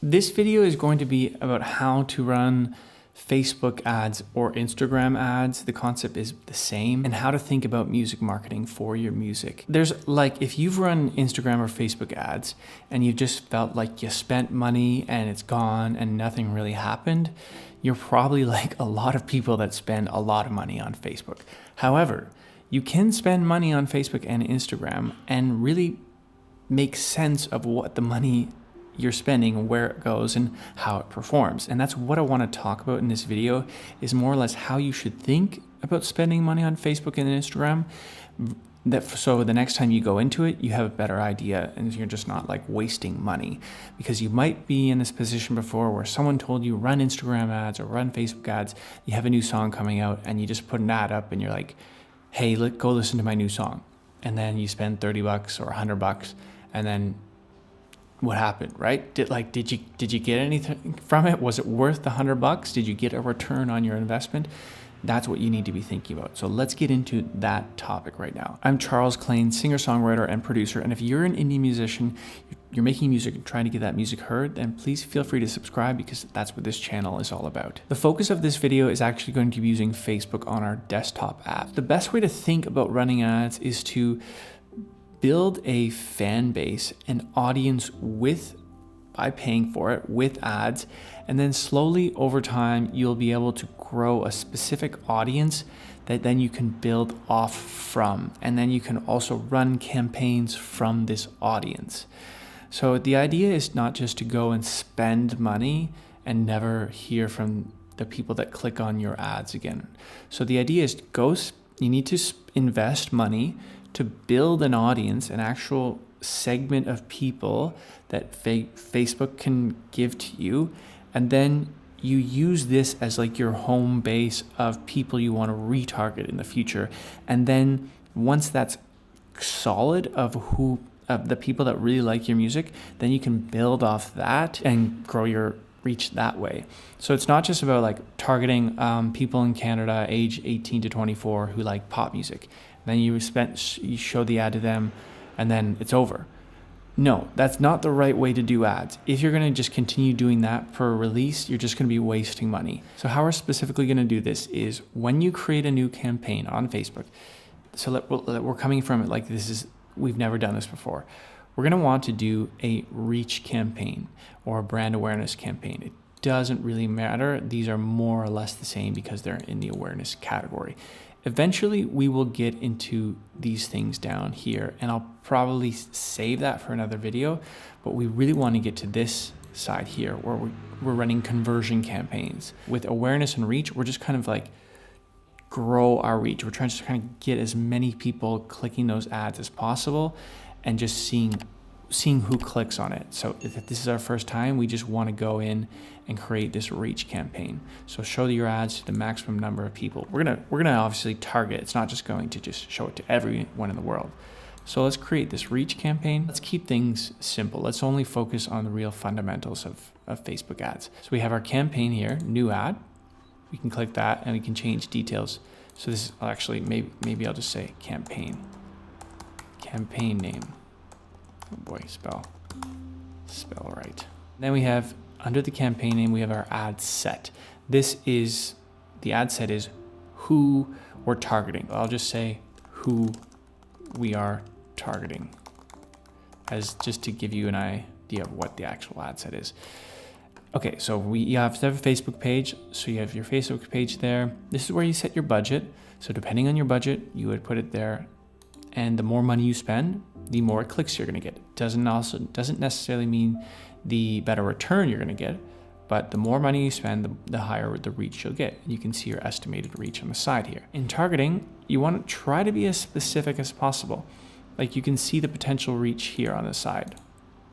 This video is going to be about how to run Facebook ads or Instagram ads. The concept is the same, and how to think about music marketing for your music. There's if you've run Instagram or Facebook ads and you just felt like you spent money and it's gone and nothing really happened, you're probably like a lot of people that spend a lot of money on Facebook. However, you can spend money on Facebook and Instagram and really make sense of what the money you're spending, where it goes, and how it performs. And that's what I want to talk about in this video, is more or less how you should think about spending money on Facebook and Instagram, so the next time you go into it, you have a better idea and you're just not like wasting money. Because you might be in this position before where someone told you run Instagram ads or run Facebook ads, you have a new song coming out and you just put an ad up and you're like, hey, go listen to my new song. And then you spend $30 or $100, and then what happened, right? Did you get anything from it? Was it worth the $100? Did you get a return on your investment? That's what you need to be thinking about. So let's get into that topic right now. I'm Charles Klain, singer-songwriter and producer. And if you're an indie musician, you're making music and trying to get that music heard, then please feel free to subscribe, because that's what this channel is all about. The focus of this video is actually going to be using Facebook on our desktop app. The best way to think about running ads is to build a fan base, an audience by paying for it with ads, and then slowly over time you'll be able to grow a specific audience that then you can build off from, and then you can also run campaigns from this audience. So the idea is not just to go and spend money and never hear from the people that click on your ads again. So the idea is you need to invest money to build an audience, an actual segment of people that Facebook can give to you. And then you use this as like your home base of people you want to retarget in the future. And then once that's solid of the people that really like your music, then you can build off that and grow your reach that way. So it's not just about like targeting people in Canada age 18 to 24 who like pop music. Then you show the ad to them and then it's over. No, that's not the right way to do ads. If you're going to just continue doing that per release, you're just going to be wasting money. So how we're specifically going to do this is when you create a new campaign on Facebook, so we're coming from it like we've never done this before. We're going to want to do a reach campaign or a brand awareness campaign. It doesn't really matter. These are more or less the same because they're in the awareness category. Eventually, we will get into these things down here, and I'll probably save that for another video, but we really want to get to this side here where we're running conversion campaigns. With awareness and reach, we're just kind of like grow our reach. We're trying to kind of get as many people clicking those ads as possible and just seeing who clicks on it. So if this is our first time, we just want to go in and create this reach campaign. So show your ads to the maximum number of people. We're gonna obviously target. It's not just going to just show it to everyone in the world. So let's create this reach campaign. Let's keep things simple. Let's only focus on the real fundamentals of Facebook ads. So we have our campaign here, new ad. We can click that and we can change details. So this is actually, maybe I'll just say campaign name. Oh boy, spell right. Then we have, under the campaign name, we have our ad set. The ad set is who we're targeting. I'll just say who we are targeting, as just to give you an idea of what the actual ad set is. Okay, so you have to have a Facebook page. So you have your Facebook page there. This is where you set your budget. So depending on your budget, you would put it there. And the more money you spend, the more clicks you're going to get. Doesn't necessarily mean the better return you're going to get, but the more money you spend, the higher the reach you'll get. You can see your estimated reach on the side here. In targeting, you want to try to be as specific as possible. Like you can see the potential reach here on the side.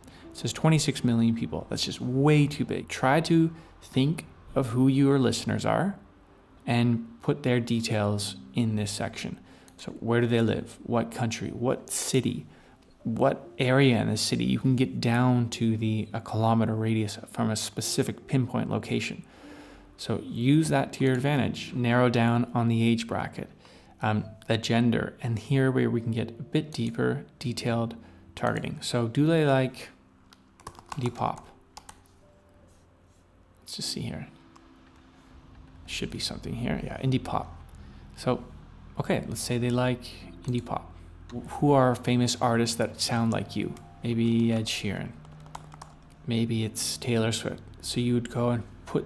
It says 26 million people. That's just way too big. Try to think of who your listeners are and put their details in this section. So where do they live? What country? What city? What area in the city? You can get down to a kilometer radius from a specific pinpoint location. So use that to your advantage. Narrow down on the age bracket, the gender, and here where we can get a bit deeper, detailed targeting. So do they like Depop? Let's just see here. Should be something here. Yeah, indie pop. So, okay, let's say they like indie pop. Who are famous artists that sound like you? Maybe Ed Sheeran. Maybe it's Taylor Swift. So you would go and put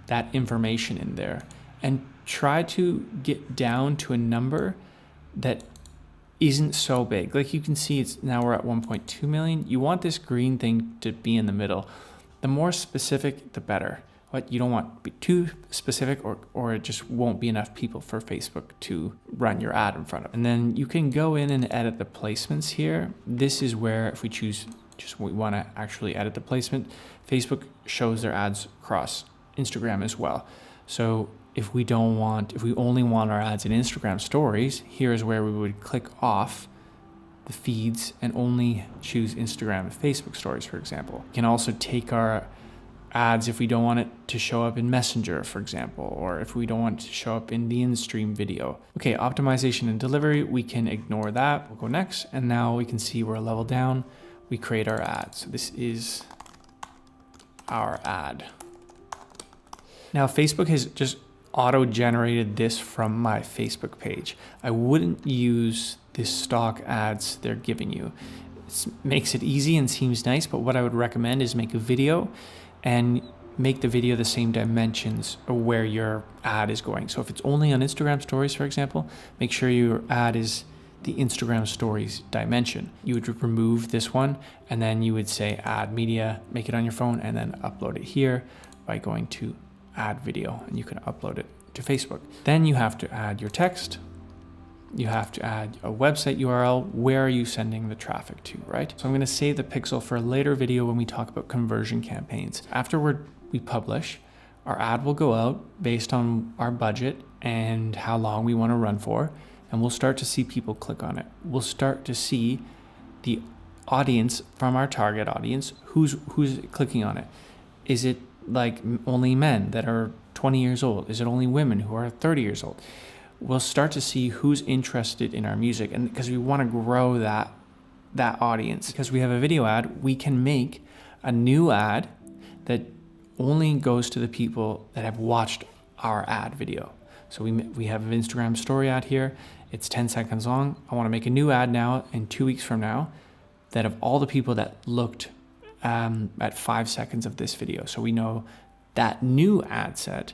that information in there and try to get down to a number that isn't so big. Like you can see, it's now we're at 1.2 million. You want this green thing to be in the middle. The more specific, the better. But you don't want to be too specific or it just won't be enough people for Facebook to run your ad in front of. And then you can go in and edit the placements here. This is where if we choose we want to actually edit the placement, Facebook shows their ads across Instagram as well. So if we only want our ads in Instagram stories, here's where we would click off the feeds and only choose Instagram and Facebook stories, for example. We can also take our ads if we don't want it to show up in Messenger, for example, or if we don't want it to show up in the in-stream video. Okay, optimization and delivery, we can ignore that. We'll go next, and now we can see we're a level down. We create our ad. So this is our ad. Now Facebook has just auto-generated this from my Facebook page. I wouldn't use this stock ads they're giving you. It makes it easy and seems nice, but what I would recommend is make a video and make the video the same dimensions of where your ad is going. So if it's only on Instagram stories, for example, make sure your ad is the Instagram stories dimension. You would remove this one and then you would say add media, make it on your phone and then upload it here by going to add video and you can upload it to Facebook. Then you have to add your text. You have to add a website URL. Where are you sending the traffic to, right? So I'm going to save the pixel for a later video when we talk about conversion campaigns. After we publish, our ad will go out based on our budget and how long we want to run for. And we'll start to see people click on it. We'll start to see the audience from our target audience, who's clicking on it. Is it like only men that are 20 years old? Is it only women who are 30 years old? We'll start to see who's interested in our music. And because we want to grow that audience, because we have a video ad, we can make a new ad that only goes to the people that have watched our ad video. So we have an Instagram story ad here. It's 10 seconds long. I want to make a new ad now in 2 weeks from now that of all the people that looked at 5 seconds of this video. So we know that new ad set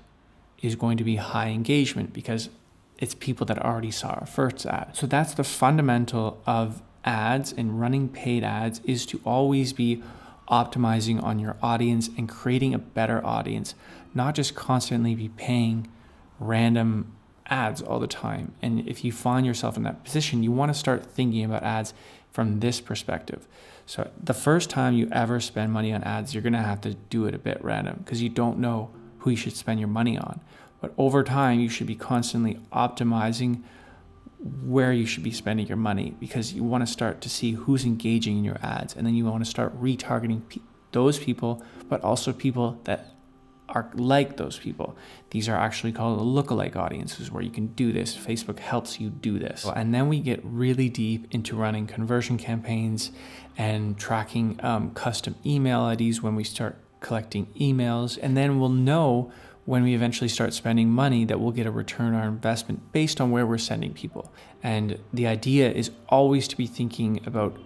is going to be high engagement because it's people that already saw our first ad. So that's the fundamental of ads and running paid ads, is to always be optimizing on your audience and creating a better audience, not just constantly be paying random ads all the time. And if you find yourself in that position, you want to start thinking about ads from this perspective. So the first time you ever spend money on ads, you're going to have to do it a bit random because you don't know who you should spend your money on. But over time, you should be constantly optimizing where you should be spending your money, because you want to start to see who's engaging in your ads. And then you want to start retargeting those people, but also people that are like those people. These are actually called lookalike audiences, where you can do this. Facebook helps you do this. And then we get really deep into running conversion campaigns and tracking custom email IDs when we start collecting emails. And then we'll know when we eventually start spending money that we'll get a return on our investment based on where we're sending people. And the idea is always to be thinking about,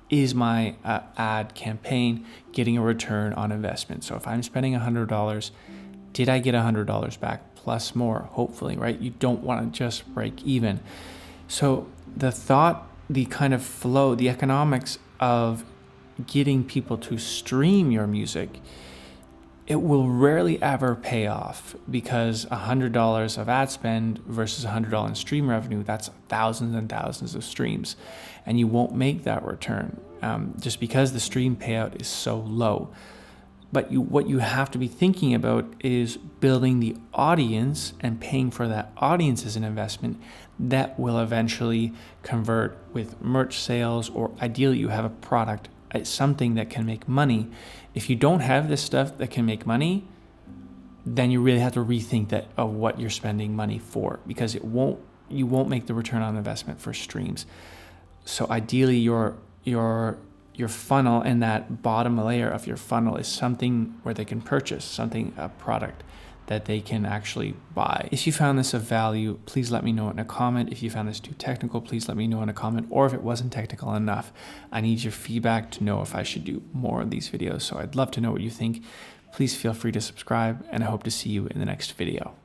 is my ad campaign getting a return on investment? So if I'm spending $100, did I get $100 back plus more? Hopefully, right? You don't want to just break even. So the thought, the kind of flow, the economics of getting people to stream your music, it will rarely ever pay off, because $100 of ad spend versus $100 in stream revenue, that's thousands and thousands of streams. And you won't make that return just because the stream payout is so low. But what you have to be thinking about is building the audience and paying for that audience as an investment that will eventually convert with merch sales, or ideally you have a product, something that can make money. If you don't have this stuff that can make money, then you really have to rethink that of what you're spending money for, because you won't make the return on investment for streams. So ideally your your funnel and that bottom layer of your funnel is something where they can purchase something, a product that they can actually buy. If you found this of value, please let me know in a comment. If you found this too technical, please let me know in a comment. Or if it wasn't technical enough, I need your feedback to know if I should do more of these videos. So I'd love to know what you think. Please feel free to subscribe, and I hope to see you in the next video.